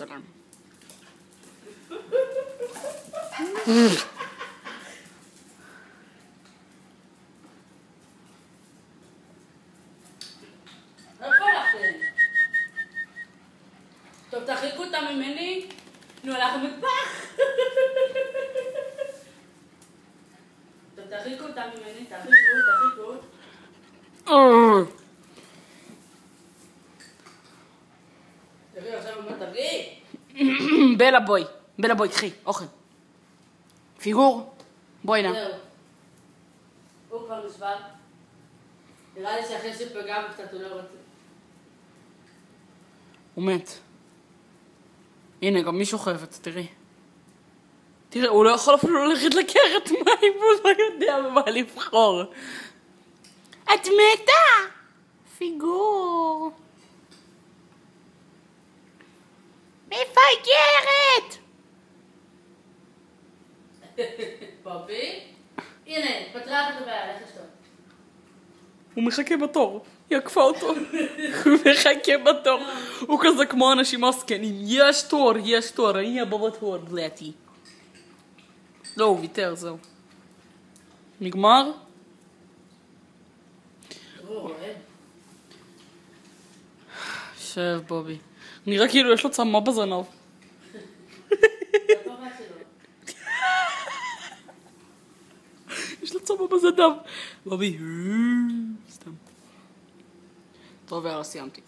לצלם. איפה הלכתם? טוב, תרחיקו אותה ממני. נו, אנחנו מטבח. טוב, תרחיקו אותה ממני, תרחיקו. תראי, עכשיו מה תרגיעי? בלה בואי, קחי, אוכל. פיגור, בואי נא. זהו. הוא כבר נשבר. נראה לי שאחרי שפגע קצת הוא לא רוצה. הוא מת. הנה, גם מישהו חייבת, תראי. תראה, הוא לא יכול אפילו ללכת לקחת מים, הוא לא יודע במה לבחור. את מתה! פיגור. מפגרת! פופי? הנה, פתרה את הבעיה, לך לשתות. הוא מחכה בתור, היא עקפה אותו. הוא מחכה בתור. הוא כזה כמו אנשים מסכנים. יש תור, אני הבא בתור, בלעתי. לא, הוא ויתר, זהו. נגמר? שב, בובי. נראה כאילו יש לו צמא בזנב. יש לו צמא בזנב. בובי, סתם. טוב, יאללה, סיימתי.